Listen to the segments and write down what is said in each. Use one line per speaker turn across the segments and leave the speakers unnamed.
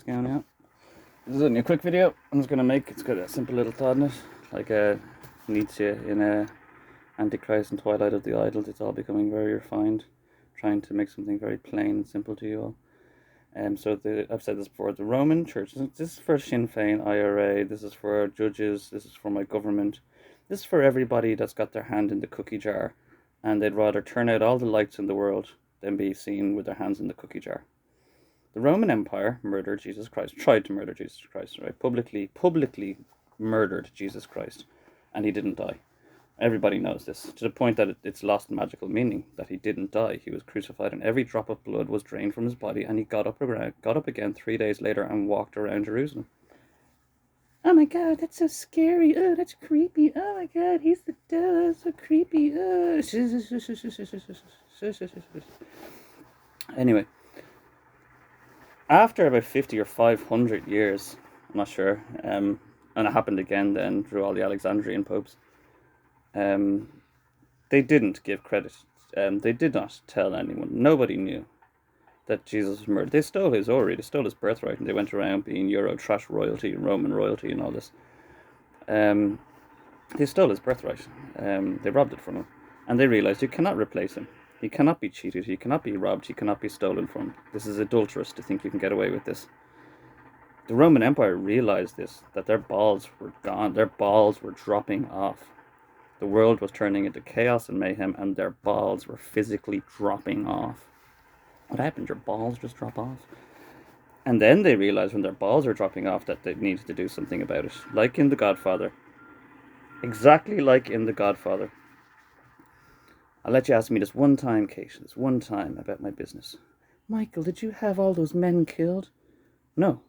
going out. This is only a quick video I'm just going to make. It's got a simple little thought in it, like Nietzsche in Antichrist and Twilight of the Idols. It's all becoming very refined, trying to make something very plain and simple to you all. I've said this before, the Roman Church, this is for Sinn Féin, IRA, this is for judges, this is for my government, this is for everybody that's got their hand in the cookie jar, and they'd rather turn out all the lights in the world than be seen with their hands in the cookie jar. The Roman Empire murdered Jesus Christ, tried to murder Jesus Christ, right? Publicly murdered Jesus Christ, and he didn't die. Everybody knows this, to the point that it's lost magical meaning, that he didn't die. He was crucified and every drop of blood was drained from his body, and he got up again 3 days later and walked around Jerusalem. Oh my god, that's so scary. Oh, that's creepy. Oh my god, he's the devil. That's so creepy. Oh. Anyway, after about 50 or 500 years, I'm not sure, and it happened again then through all the Alexandrian popes, they didn't give credit. They did not tell anyone. Nobody knew that Jesus was murdered. They stole his orrery. They stole his birthright, and they went around being Euro trash royalty, Roman royalty, and all this. They stole his birthright. They robbed it from him, and they realized you cannot replace him. He cannot be cheated. He cannot be robbed. He cannot be stolen from. This is adulterous to think you can get away with this. The Roman Empire realized this, that their balls were gone. Their balls were dropping off. The world was turning into chaos and mayhem, and their balls were physically dropping off. What happened? Your balls just drop off? And then they realized when their balls are dropping off that they needed to do something about it. Like in The Godfather. Exactly like in The Godfather. I'll let you ask me this one time, Kate, this one time about my business. Michael, did you have all those men killed? No.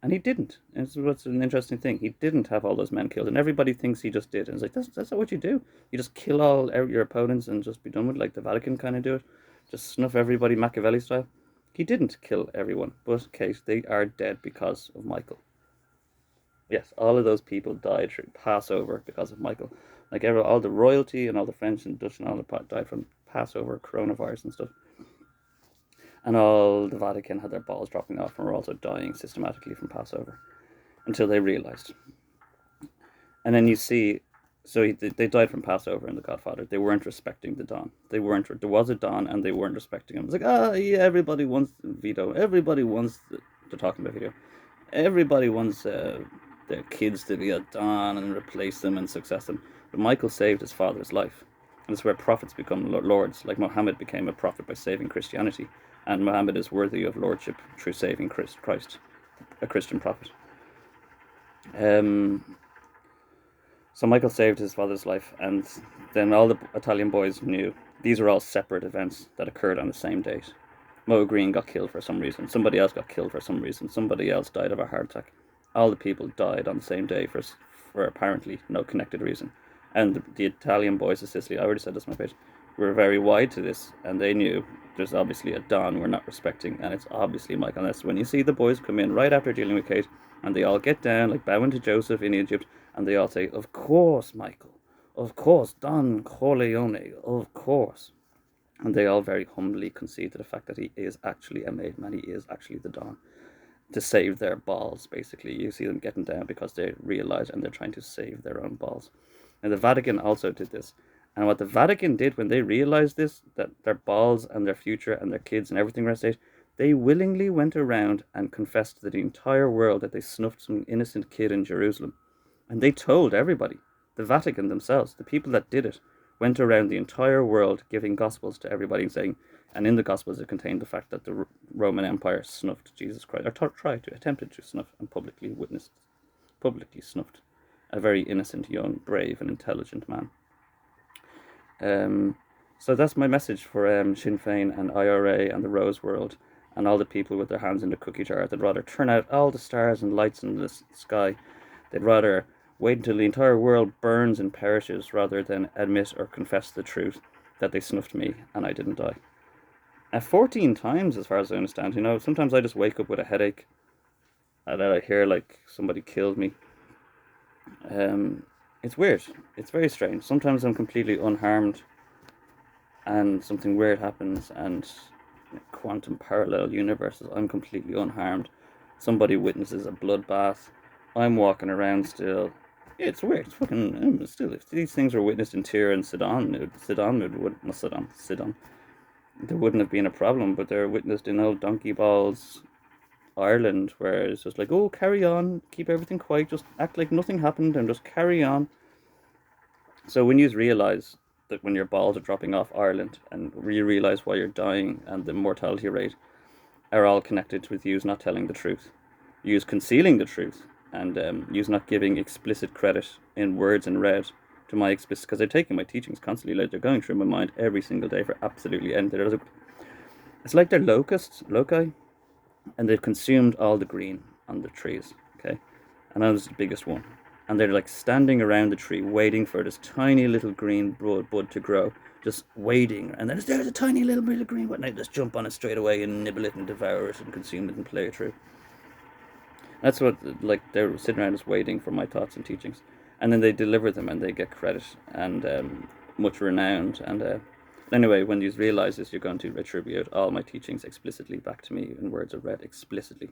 And he didn't. And it's what's an interesting thing. He didn't have all those men killed. And everybody thinks he just did. And it's like, that's not what you do. You just kill all your opponents and just be done with it, like the Vatican kind of do it. Just snuff everybody Machiavelli style. He didn't kill everyone. But, Kate, they are dead because of Michael. Yes, all of those people died through Passover because of Michael. Like all the royalty and all the French and Dutch and all the died from Passover, coronavirus and stuff. And all the Vatican had their balls dropping off and were also dying systematically from Passover until they realized. And then you see, so they died from Passover in The Godfather. They weren't respecting the Dawn. There was a Dawn and they weren't respecting him. It's like, yeah, everybody wants Vito. Everybody wants, they're talking about Vito. Everybody wants their kids to be a Dawn and replace them and success them. But Michael saved his father's life. And it's where prophets become lords. Like Muhammad became a prophet by saving Christianity. And Muhammad is worthy of lordship through saving Christ, a Christian prophet. So Michael saved his father's life, and then all the Italian boys knew these are all separate events that occurred on the same date. Mo Green got killed for some reason. Somebody else got killed for some reason. Somebody else died of a heart attack. All the people died on the same day for apparently no connected reason. And the Italian boys of Sicily, I already said this on my page, were very wide to this, and they knew there's obviously a Don we're not respecting, and it's obviously Michael. And that's when you see the boys come in right after dealing with Kate, and they all get down, like bowing to Joseph in Egypt, and they all say, of course, Michael, of course, Don Corleone, of course. And they all very humbly concede to the fact that he is actually a made man, he is actually the Don, to save their balls, basically. You see them getting down because they realize, and they're trying to save their own balls. And the Vatican also did this. And what the Vatican did when they realized this, that their balls and their future and their kids and everything were at stake, they willingly went around and confessed to the entire world that they snuffed some innocent kid in Jerusalem. And they told everybody, the Vatican themselves, the people that did it, went around the entire world giving gospels to everybody and saying, and in the gospels it contained the fact that the Roman Empire snuffed Jesus Christ, or attempted to snuff and publicly snuffed a very innocent, young, brave and intelligent man. So that's my message for Sinn Féin and IRA and the Rose World and all the people with their hands in the cookie jar. They'd rather turn out all the stars and lights in the sky. They'd rather wait until the entire world burns and perishes rather than admit or confess the truth that they snuffed me and I didn't die. 14 times, as far as I understand. Sometimes I just wake up with a headache and then I hear like somebody killed me. It's weird. It's very strange. Sometimes I'm completely unharmed and something weird happens, and quantum parallel universes, I'm completely unharmed. Somebody witnesses a bloodbath. I'm walking around still. Yeah, it's weird. It's fucking still. If these things were witnessed in Tyre and Sidon would not Sidon. There wouldn't have been a problem, but they're witnessed in old donkey balls, Ireland, where it's just like, oh, carry on, keep everything quiet, just act like nothing happened, and just carry on. So when you realise that when your balls are dropping off Ireland, and you realise why you're dying, and the mortality rate are all connected with you not telling the truth, you concealing the truth, and you not giving explicit credit in words and red to my explicit, because they're taking my teachings constantly, like they're going through my mind every single day for absolutely anything. It's like they're loci, and they've consumed all the green on the trees, okay? And I was the biggest one. And they're like standing around the tree waiting for this tiny little green bud to grow, just waiting. And then there's a tiny little bit of green bud, and they just jump on it straight away and nibble it and devour it and consume it and play it through. That's what, like, they're sitting around just waiting for my thoughts and teachings. And then they deliver them and they get credit and much renowned. And anyway, when you realize this, you're going to retribute all my teachings explicitly back to me in words of red, explicitly.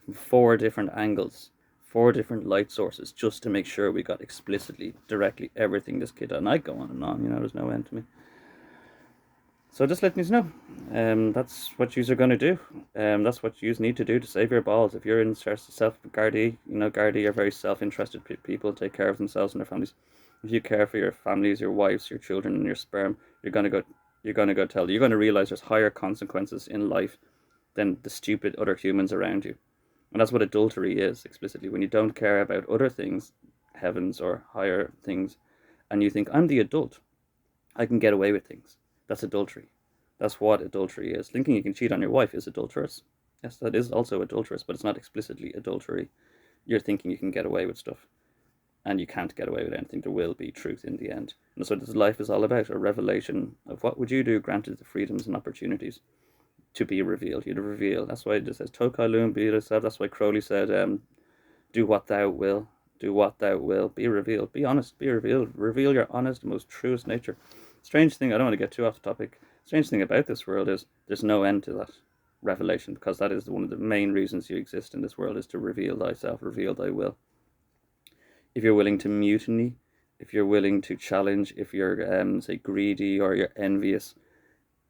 From 4 different angles, 4 different light sources, just to make sure we got explicitly, directly, everything this kid. And I go on, there's no end to me. So just let me know. That's what you are going to do. That's what you need to do to save your balls. If you're in self-Gardaí, Gardaí are very self-interested people, take care of themselves and their families. If you care for your families, your wives, your children, and your sperm, you're going to realize there's higher consequences in life than the stupid other humans around you. And that's what adultery is, explicitly. When you don't care about other things, heavens or higher things, and you think, I'm the adult, I can get away with things. That's adultery. That's what adultery is. Thinking you can cheat on your wife is adulterous. Yes, that is also adulterous, but it's not explicitly adultery. You're thinking you can get away with stuff, and you can't get away with anything. There will be truth in the end. And that's what this life is all about, a revelation of what would you do granted the freedoms and opportunities to be revealed. You'd reveal. That's why it just says, Tokailum be yourself. That's why Crowley said, do what thou will. Do what thou will. Be revealed. Be honest. Be revealed. Reveal your honest, most truest nature. Strange thing, I don't want to get too off the topic. Strange thing about this world is there's no end to that revelation, because that is one of the main reasons you exist in this world, is to reveal thyself, reveal thy will. If you're willing to mutiny, if you're willing to challenge, if you're, say, greedy or you're envious,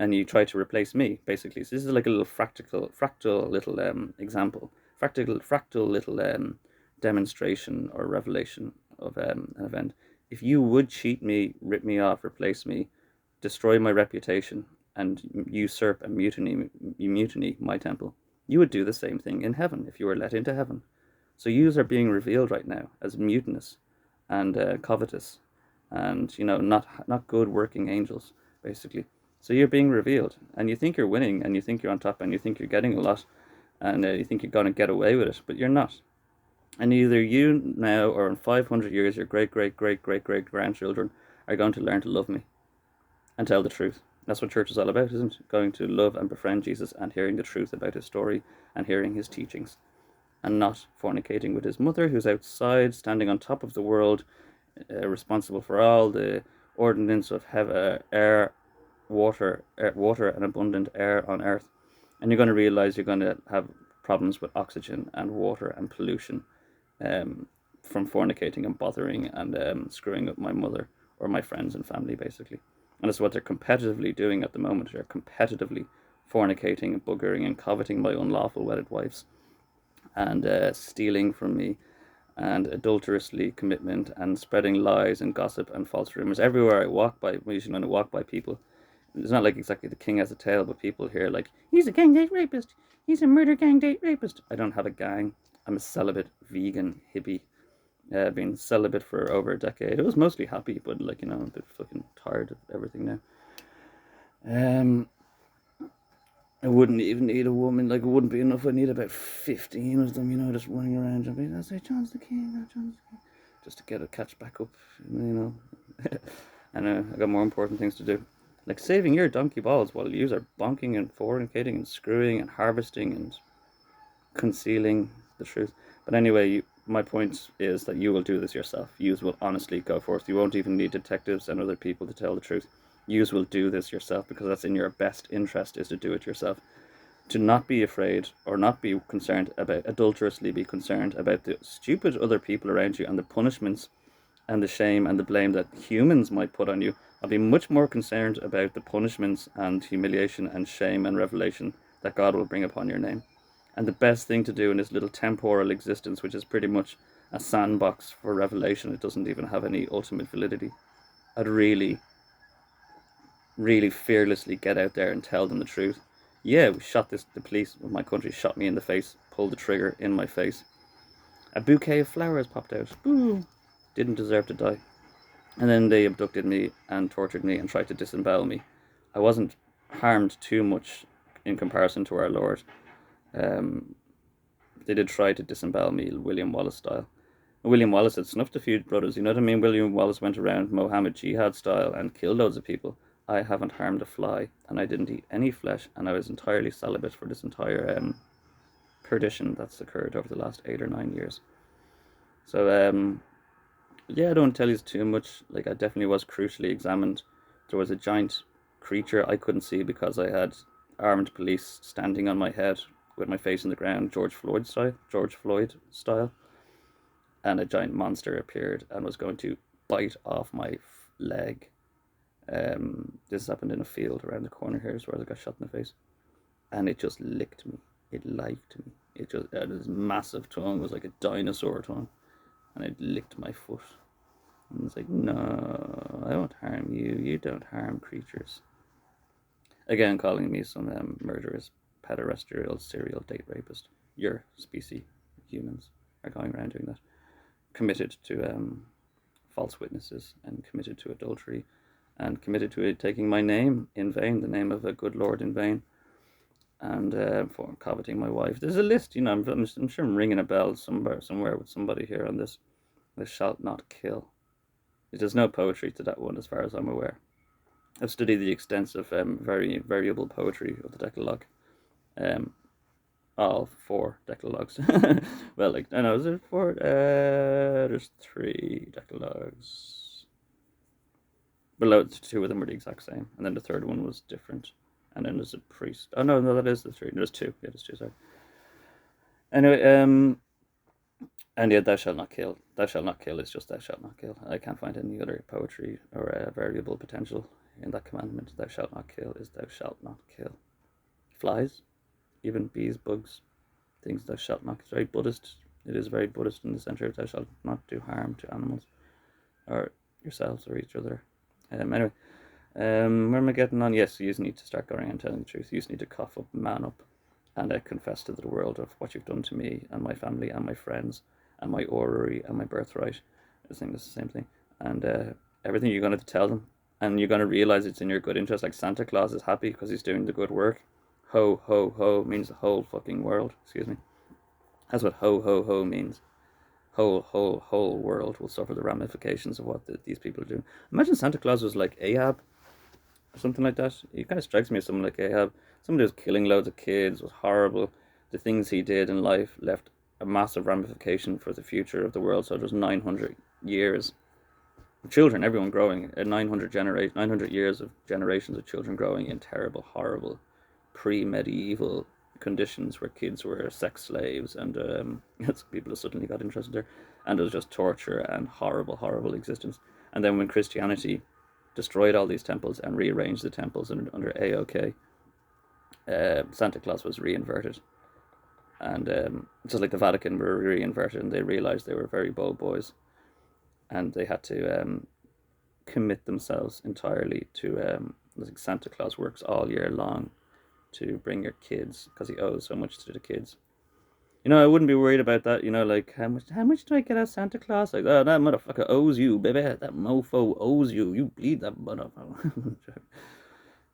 and you try to replace me, basically. So this is like a little fractal little example, fractal little demonstration or revelation of an event. If you would cheat me, rip me off, replace me, destroy my reputation, and usurp and mutiny my temple, you would do the same thing in heaven if you were let into heaven. So yous are being revealed right now as mutinous and covetous, and not good working angels, basically. So you're being revealed, and you think you're winning, and you think you're on top, and you think you're getting a lot, and you think you're going to get away with it, but you're not. And either you now or in 500 years, your great-great-great-great-great-grandchildren are going to learn to love me and tell the truth. That's what church is all about, isn't it? Going to love and befriend Jesus and hearing the truth about his story and hearing his teachings. And not fornicating with his mother, who's outside, standing on top of the world, responsible for all the ordinance of air, water, and abundant air on earth. And you're going to realize you're going to have problems with oxygen and water and pollution from fornicating and bothering and screwing up my mother or my friends and family, basically. And that's what they're competitively doing at the moment. They're competitively fornicating and buggering and coveting my unlawful wedded wives and stealing from me and adulterously commitment and spreading lies and gossip and false rumors. Everywhere I walk by, usually when I walk by people, it's not like exactly the king has a tail, but people hear like, he's a gang date rapist, he's a murder gang date rapist. I don't have a gang. I'm a celibate vegan hippie. Been celibate for over a decade. It was mostly happy, but like, I'm a bit fucking tired of everything now. I wouldn't even need a woman. Like, it wouldn't be enough. I'd need about 15 of them, just running around jumping. I'd say, John's the king, John's the king. Just to get a catch back up, And I got more important things to do. Like saving your donkey balls while you are bonking and fornicating and screwing and harvesting and concealing the truth. But anyway, my point is that you will do this yourself. You will honestly go forth. You won't even need detectives and other people to tell the truth. You will do this yourself, because that's in your best interest, is to do it yourself. to not be afraid or not be concerned about, adulterously be concerned about the stupid other people around you and the punishments and the shame and the blame that humans might put on you. I'll be much more concerned about the punishments and humiliation and shame and revelation that God will bring upon your name. And the best thing to do in this little temporal existence, which is pretty much a sandbox for revelation, it doesn't even have any ultimate validity. I'd really, really fearlessly get out there and tell them the truth. Yeah, we shot this, the police of my country shot me in the face, pulled the trigger in my face. A bouquet of flowers popped out. Boo! Didn't deserve to die. And then they abducted me and tortured me and tried to disembowel me. I wasn't harmed too much in comparison to our Lord. Um, they did try to disembowel me, William Wallace style. William Wallace had snuffed a few brothers, you know what I mean? William Wallace went around Mohammed Jihad style and killed loads of people. I haven't harmed a fly, and I didn't eat any flesh, and I was entirely celibate for this entire perdition that's occurred over the last 8 or 9 years. So, yeah, I don't tell you too much. Like, I definitely was crucially examined. There was a giant creature I couldn't see because I had armed police standing on my head with my face in the ground, George Floyd style. And a giant monster appeared and was going to bite off my leg. This happened in a field around the corner here, is where I got shot in the face, and it just licked me. It liked me. It just had this massive tongue. It was like a dinosaur tongue, and it licked my foot. And it's like, no, I won't harm you. You don't harm creatures. Again, calling me some murderous, pederasterial, serial date rapist. Your species, humans, are going around doing that. Committed to false witnesses and committed to adultery and committed to taking my name in vain, the name of a good Lord in vain, and for coveting my wife. There's a list, you know, I'm sure I'm ringing a bell somewhere with somebody here on this. Thou shalt not kill. There's no poetry to that one as far as I'm aware. I've studied the extensive, very variable poetry of the Decalogue. All 4 decalogues. Well, like, I know, is there 4? There's 3 decalogues. Below, 2 of them were the exact same, and then the third one was different. And then there's a priest. Oh no, that is the 3. There's 2. Yeah, there's 2. Sorry. Anyway, and yeah, thou shalt not kill. Thou shalt not kill is just thou shalt not kill. I can't find any other poetry or variable potential in that commandment. Thou shalt not kill is thou shalt not kill. Flies, even bees, bugs, things thou shalt not. It's very Buddhist. It is very Buddhist in the center. Thou shalt not do harm to animals or yourselves or each other. Anyway, where am I getting on? Yes, you need to start going and telling the truth. You need to cough up, man up, and confess to the world of what you've done to me and my family and my friends and my orrery and my birthright. I think it's the same thing. And everything you're going to tell them, and you're going to realize it's in your good interest. Like Santa Claus is happy because he's doing the good work. Ho, ho, ho means the whole fucking world. Excuse me. That's what ho, ho, ho means. Whole world will suffer the ramifications of what these people are doing. Imagine Santa Claus was like Ahab or something like that. He kind of strikes me as someone like Ahab. Somebody who was killing loads of kids, was horrible. The things he did in life left a massive ramification for the future of the world. So there's 900 years. Children, everyone growing, 900 years of generations of children growing in terrible, horrible, pre-medieval conditions where kids were sex slaves and people suddenly got interested there, and it was just torture and horrible existence. And then when Christianity destroyed all these temples and rearranged the temples under AOK, Santa Claus was reinverted, and just like the Vatican were reinverted, and they realized they were very bold boys, and they had to commit themselves entirely to like Santa Claus works all year long to bring your kids because he owes so much to the kids. You know, I wouldn't be worried about that. You know, like how much do I get out of Santa Claus? Like, oh, that motherfucker owes you, baby. That mofo owes you. You bleed that motherfucker.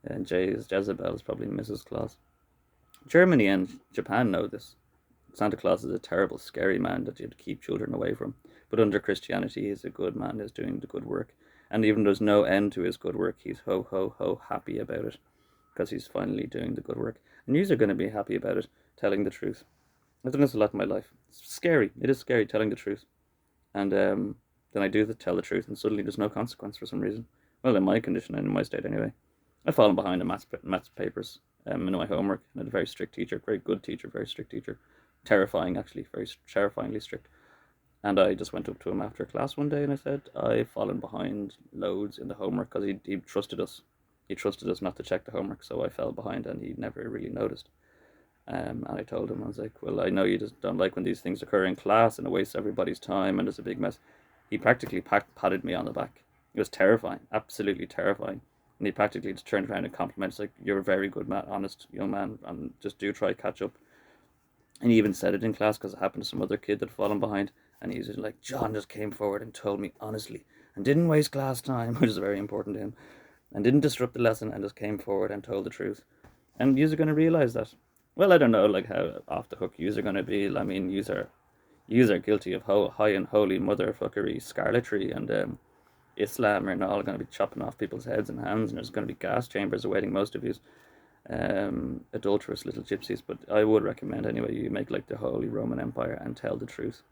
And Jezebel is probably Mrs. Claus. Germany and Japan know this. Santa Claus is a terrible, scary man that you have to keep children away from. But under Christianity, he's a good man who's doing the good work. And even though there's no end to his good work, he's ho, ho, ho happy about it. Because he's finally doing the good work. And you are going to be happy about it, telling the truth. I've done this a lot in my life. It's scary. It is scary telling the truth. And then I do tell the truth, and suddenly there's no consequence for some reason. Well, in my condition and in my state anyway. I've fallen behind in maths papers in my homework. I had a very strict teacher, very good teacher, very strict teacher, terrifying actually, very terrifyingly strict. And I just went up to him after class one day and I said, I've fallen behind loads in the homework because he trusted us. He trusted us not to check the homework, so I fell behind and he never really noticed. And I told him, I was like, well, I know you just don't like when these things occur in class and it wastes everybody's time and it's a big mess. He practically patted me on the back. It was terrifying, absolutely terrifying. And he practically just turned around and complimented, like, you're a very good man, honest young man, and just do try to catch up. And he even said it in class because it happened to some other kid that had fallen behind. And he's like, John just came forward and told me honestly and didn't waste class time, which is very important to him, and didn't disrupt the lesson and just came forward and told the truth. And you're going to realize that. Well, I don't know like how off the hook you're going to be. I mean, you're guilty of high and holy motherfuckery, scarletry, and Islam are all going to be chopping off people's heads and hands, and there's going to be gas chambers awaiting most of you, adulterous little gypsies. But I would recommend anyway you make like the Holy Roman Empire and tell the truth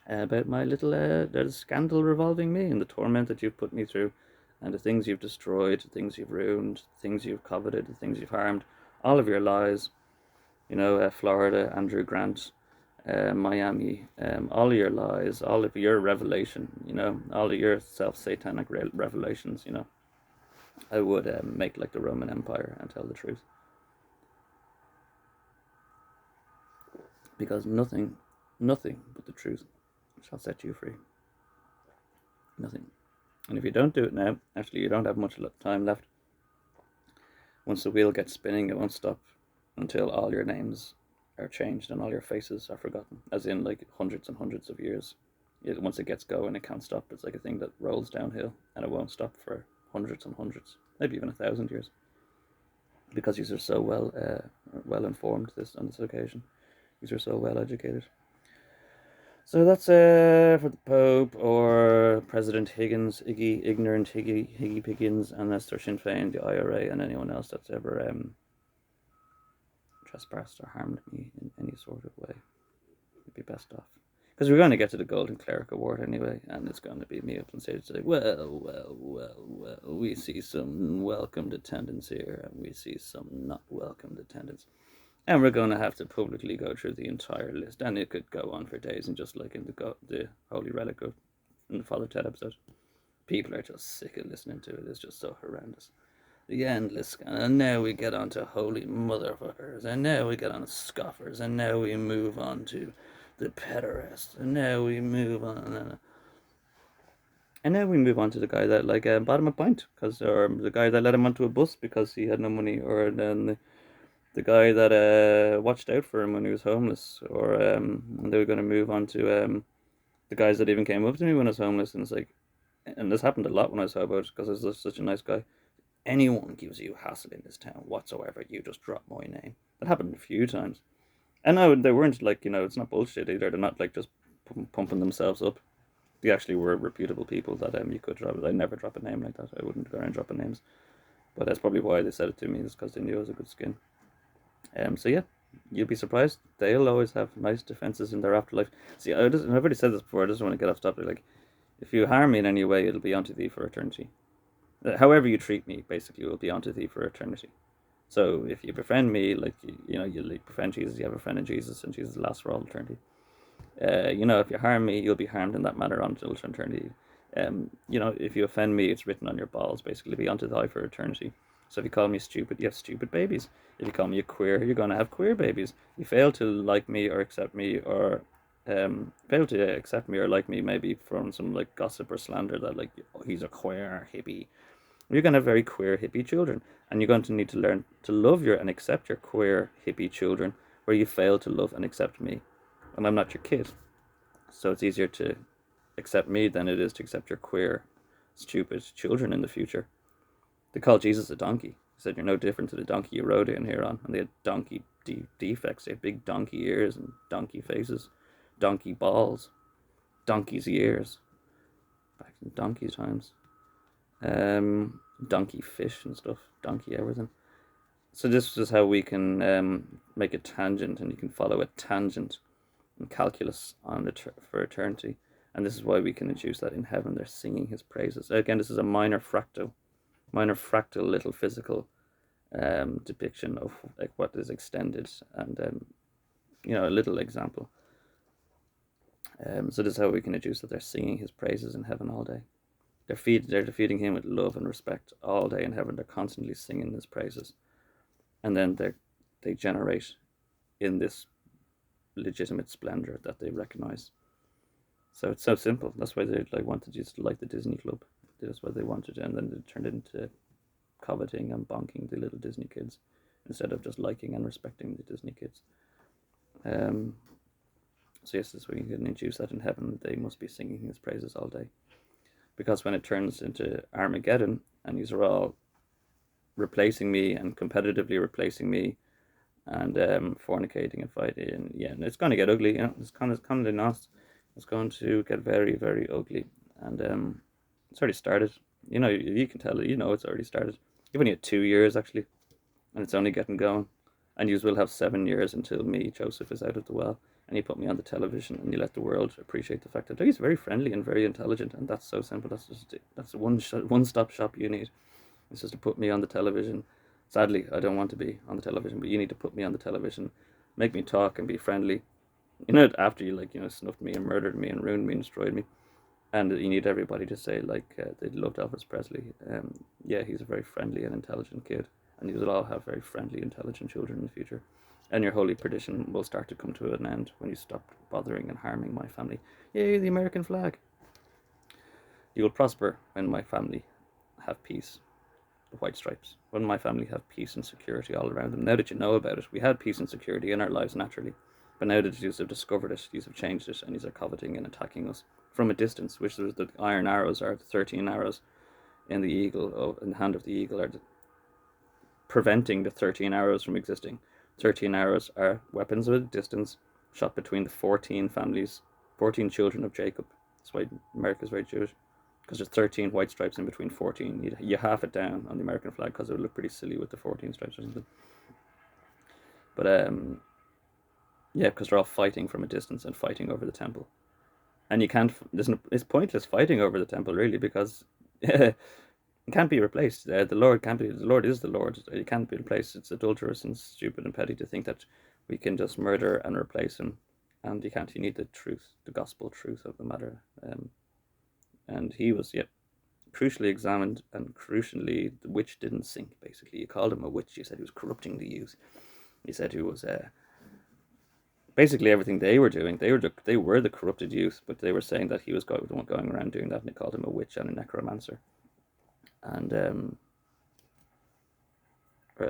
about my little there's scandal revolving me and the torment that you've put me through, and the things you've destroyed, the things you've ruined, the things you've coveted, the things you've harmed, all of your lies. Florida, Andrew Grant, Miami, all of your lies, all of your revelation, all of your self-satanic revelations, I would make like the Roman Empire and tell the truth. Because nothing but the truth shall set you free. Nothing. And if you don't do it now, actually you don't have much time left. Once the wheel gets spinning, it won't stop until all your names are changed and all your faces are forgotten, as in like hundreds and hundreds of years. Once it gets going, it can't stop. It's like a thing that rolls downhill and it won't stop for hundreds and hundreds, maybe even 1,000 years, because these are so well informed on this occasion. These are so well educated. So that's for the Pope or President ignorant Higgy Piggins, and Mr. Sinn Féin, the IRA, and anyone else that's ever trespassed or harmed me in any sort of way. You'd be best off. Because we're going to get to the Golden Cleric Award anyway, and it's going to be me up on stage to say, well, we see some welcomed attendance here, and we see some not welcomed attendance. And we're going to have to publicly go through the entire list, and it could go on for days, and just like in the Holy Relic of in the Father Ted episode, people are just sick of listening to it. It's just so horrendous. The endless, and now we get on to holy motherfuckers, and now we get on to scoffers, and now we move on to the pederasts, and now we move on, and now we move on to the guy that bought him a pint, or the guy that let him onto a bus because he had no money, or then the guy that watched out for him when he was homeless, or and they were going to move on to the guys that even came up to me when I was homeless, and it's like, and this happened a lot when I was hobo because I was such a nice guy. Anyone gives you hassle in this town whatsoever, you just drop my name. That happened a few times. And no, they weren't it's not bullshit either. They're not just pumping themselves up. They actually were reputable people that you could drop. I never drop a name like that. I wouldn't go around dropping names. But that's probably why they said it to me, is because they knew I was a good skin. So yeah, you'll be surprised. They'll always have nice defenses in their afterlife. See, I've already said this before. I just want to get off topic. Like, if you harm me in any way, it'll be unto thee for eternity. However you treat me, basically, will be unto thee for eternity. So if you befriend me, you befriend Jesus, you have a friend in Jesus, and Jesus lasts for all eternity. If you harm me, you'll be harmed in that manner until eternity. If you offend me, it's written on your balls, basically, be unto thee for eternity. So if you call me stupid, you have stupid babies. If you call me a queer, you're going to have queer babies. You fail to like me or accept me, or fail to accept me or like me, maybe from some gossip or slander that he's a queer hippie. You're going to have very queer hippie children, and you're going to need to learn to love and accept your queer hippie children, where you fail to love and accept me, and I'm not your kid. So it's easier to accept me than it is to accept your queer, stupid children in the future. They called Jesus a donkey. He said, you're no different to the donkey you rode in here on. And they had donkey defects. They had big donkey ears and donkey faces, donkey balls, donkey's ears, back in donkey times. Donkey fish and stuff, donkey everything. So this is how we can make a tangent, and you can follow a tangent in calculus on for eternity. And this is why we can introduce that in heaven they're singing his praises. Again, this is a minor fractal little physical depiction of like what is extended, and a little example. So this is how we can deduce that they're singing his praises in heaven all day. They're defeating him with love and respect all day in heaven. They're constantly singing his praises, and then they generate in this legitimate splendor that they recognize. So it's so simple. That's why they like wanted just like the Disney Club. That's what they wanted, and then it turned into coveting and bonking the little Disney kids instead of just liking and respecting the Disney kids. So yes, this is where you can induce that in heaven they must be singing his praises all day. Because when it turns into Armageddon and these are all replacing me and competitively replacing me and fornicating and fighting, and it's going to get ugly. It's kind of not. It's going to get very, very ugly, and it's already started. You can tell it. It's already started. You've only had 2 years actually, and it's only getting going. And you will have 7 years until me, Joseph, is out of the well, and you put me on the television, and you let the world appreciate the fact that he's very friendly and very intelligent, and that's so simple. That's a one-stop shop you need. It's just to put me on the television. Sadly, I don't want to be on the television, but you need to put me on the television, make me talk and be friendly. After you snuffed me and murdered me and ruined me and destroyed me, and you need everybody to say they loved Elvis Presley. Yeah, he's a very friendly and intelligent kid, and you will all have very friendly, intelligent children in the future. And your holy perdition will start to come to an end when you stop bothering and harming my family. Yay, the American flag! You will prosper when my family have peace. The white stripes. When my family have peace and security all around them. Now that you know about it, we had peace and security in our lives naturally. But now that the Jews have discovered it, these have changed it, and these are coveting and attacking us from a distance, which is the iron arrows are the 13 arrows in the eagle, in the hand of the eagle, are preventing the 13 arrows from existing. 13 arrows are weapons of a distance shot between the 14 families, 14 children of Jacob. That's why America is very Jewish, because there's 13 white stripes in between 14. You half it down on the American flag because it would look pretty silly with the 14 stripes or something. But yeah, because they're all fighting from a distance and fighting over the temple. And you can't, it's pointless fighting over the temple really, because it can't be replaced. The Lord is the Lord. It can't be replaced. It's adulterous and stupid and petty to think that we can just murder and replace him. And you can't. You need the truth, the gospel truth of the matter. And he was, crucially examined, and crucially the witch didn't sink, basically. You called him a witch. You said he was corrupting the youth. You said he was basically everything they were doing. They were the corrupted youth, but they were saying that he was the one going around doing that, and they called him a witch and a necromancer. And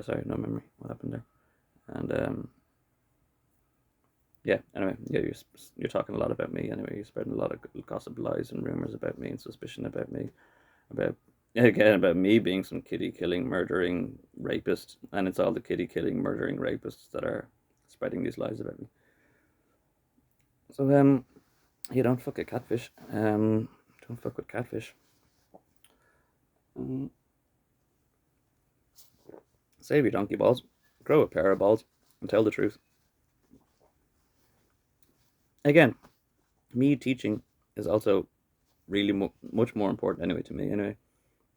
sorry, no memory. What happened there? And yeah. Anyway, yeah, you're talking a lot about me. Anyway, you're spreading a lot of gossip, lies, and rumors about me, and suspicion about me, about me being some kitty killing, murdering rapist, and it's all the kitty killing, murdering rapists that are spreading these lies about me. So you don't fuck a catfish. Don't fuck with catfish. Save your donkey balls, grow a pair of balls, and tell the truth. Again, me teaching is also really much more important anyway to me anyway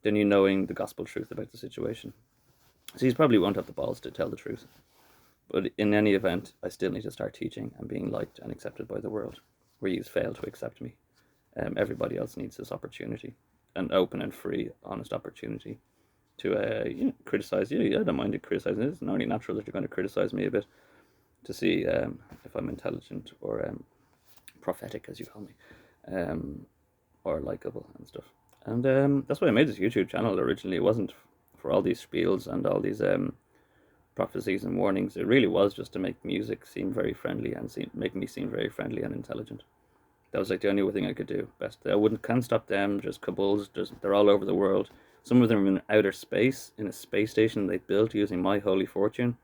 than you knowing the gospel truth about the situation. So you probably won't have the balls to tell the truth. But in any event, I still need to start teaching and being liked and accepted by the world, where you fail to accept me. Everybody else needs this opportunity, an open and free, honest opportunity to criticize you. I don't mind you criticizing. It's not only natural that you're going to criticize me a bit to see if I'm intelligent or prophetic, as you call me, or likable and stuff. And that's why I made this YouTube channel originally. It wasn't for all these spiels and all these prophecies and warnings. It really was just to make music seem very friendly and make me seem very friendly and intelligent. That was like the only thing I could do best. Can't stop them. Just Kabuls. They're all over the world. Some of them are in outer space, in a space station they built using my holy fortune.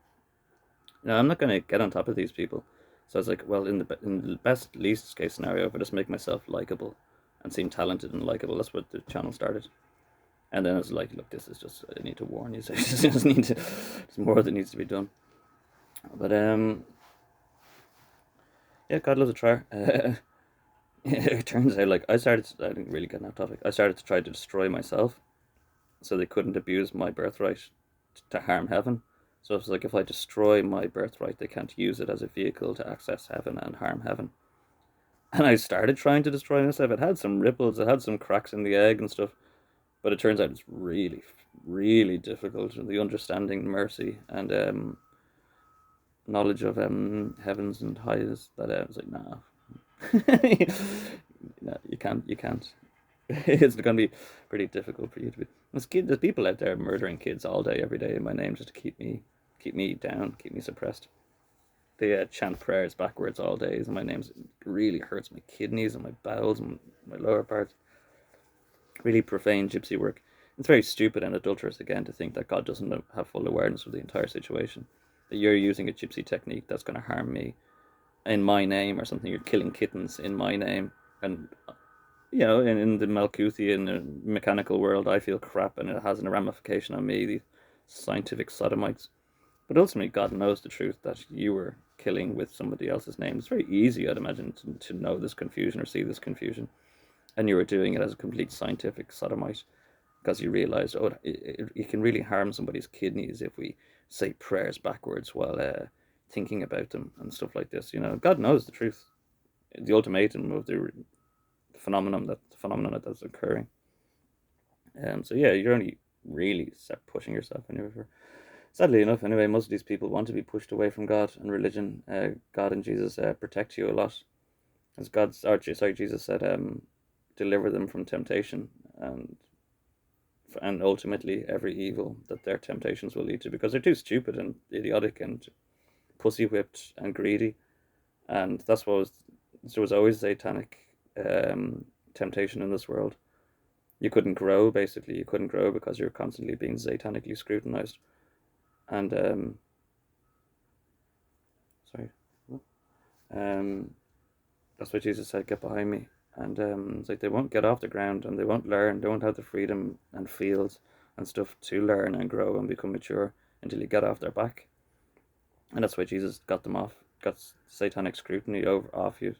Now, I'm not going to get on top of these people. So I was like, well, in the best, least case scenario, if I just make myself likable and seem talented and likable, that's what the channel started. And then I was like, look, this is just, I need to warn you. So there's more that needs to be done. But, yeah, God loves a try. It turns out, I didn't really get off topic. I started to try to destroy myself so they couldn't abuse my birthright to harm heaven. So it's like if I destroy my birthright, they can't use it as a vehicle to access heaven and harm heaven. And I started trying to destroy myself. It had some ripples, it had some cracks in the egg and stuff, but it turns out it's really, really difficult. The understanding, mercy, and knowledge of heavens and highs that I was like, nah, no, you can't, you can't. It's going to be pretty difficult for you to be. There's people out there murdering kids all day, every day in my name just to keep me down, keep me suppressed. They chant prayers backwards all days, and my name really hurts my kidneys and my bowels and my lower parts. Really profane gypsy work. It's very stupid and adulterous again to think that God doesn't have full awareness of the entire situation. That you're using a gypsy technique that's going to harm me in my name or something. You're killing kittens in my name, and in the Malkuthian mechanical world, I feel crap, and it has a ramification on me. These scientific sodomites. But ultimately, God knows the truth that you were killing with somebody else's name. It's very easy, I'd imagine, to know this confusion or see this confusion. And you were doing it as a complete scientific sodomite because you realized, it can really harm somebody's kidneys if we say prayers backwards while thinking about them and stuff like this. God knows the truth, the ultimatum of the phenomenon that's occurring. So yeah, you're only really pushing yourself anyway. Sadly enough, anyway, most of these people want to be pushed away from God and religion. God and Jesus protect you a lot, as Jesus said, deliver them from temptation and ultimately every evil that their temptations will lead to, because they're too stupid and idiotic and pussy whipped and greedy, and that's what there was always satanic temptation in this world. You couldn't grow, basically. You couldn't grow because you're constantly being satanically scrutinized. And sorry, um, that's what Jesus said. Get behind me. And it's like they won't get off the ground and they won't learn. They won't have the freedom and fields and stuff to learn and grow and become mature until you get off their back. And that's why Jesus got them off, got satanic scrutiny off you.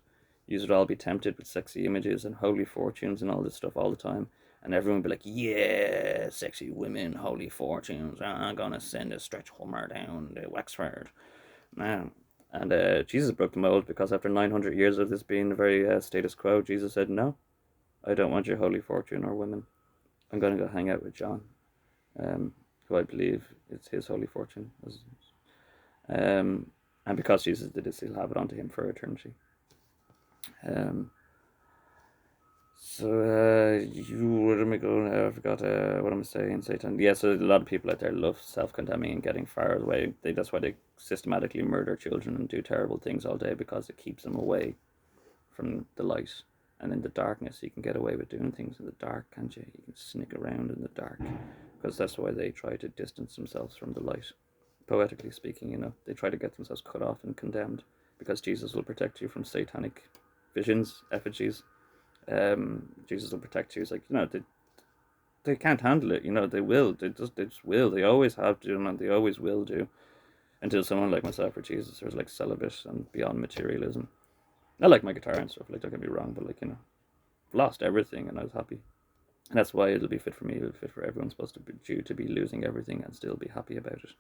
You would all be tempted with sexy images and holy fortunes and all this stuff all the time. And everyone would be like, yeah, sexy women, holy fortunes. I'm going to send a stretch Hummer down to Wexford. Man. And Jesus broke the mold because after 900 years of this being very status quo, Jesus said, no, I don't want your holy fortune or women. I'm going to go hang out with John, who I believe is his holy fortune. And because Jesus did this, he'll have it onto him for eternity. Where am I going now? I forgot what I'm saying. Satan. Yeah, so a lot of people out there love self-condemning and getting far away. That's why they systematically murder children and do terrible things all day, because it keeps them away from the light. And in the darkness, you can get away with doing things in the dark, can't you? You can sneak around in the dark, because that's why they try to distance themselves from the light. Poetically speaking, they try to get themselves cut off and condemned, because Jesus will protect you from satanic visions, effigies. Jesus will protect you. It's like, they can't handle it. They will. They just will. They always have to, and they always will do, until someone like myself or Jesus is like celibate and beyond materialism. I like my guitar and stuff. Like, don't get me wrong, but lost everything and I was happy. And that's why it'll be fit for me. It'll fit for everyone. Supposed to be due to be losing everything and still be happy about it,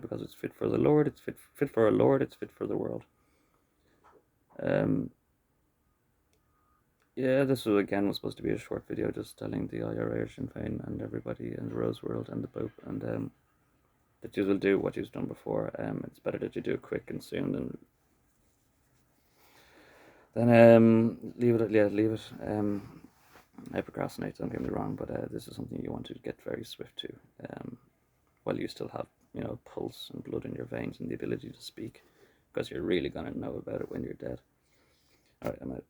because it's fit for the Lord. It's fit for our Lord. It's fit for the world. Yeah, this was supposed to be a short video, just telling the IRA, Sinn Féin, and everybody in the Rose World and the Pope, and that you will do what you've done before. It's better that you do it quick and soon than leave it. Yeah, leave it. I procrastinate. Don't get me wrong, but this is something you want to get very swift to, while you still have pulse and blood in your veins and the ability to speak, because you're really gonna know about it when you're dead. All right, I'm out.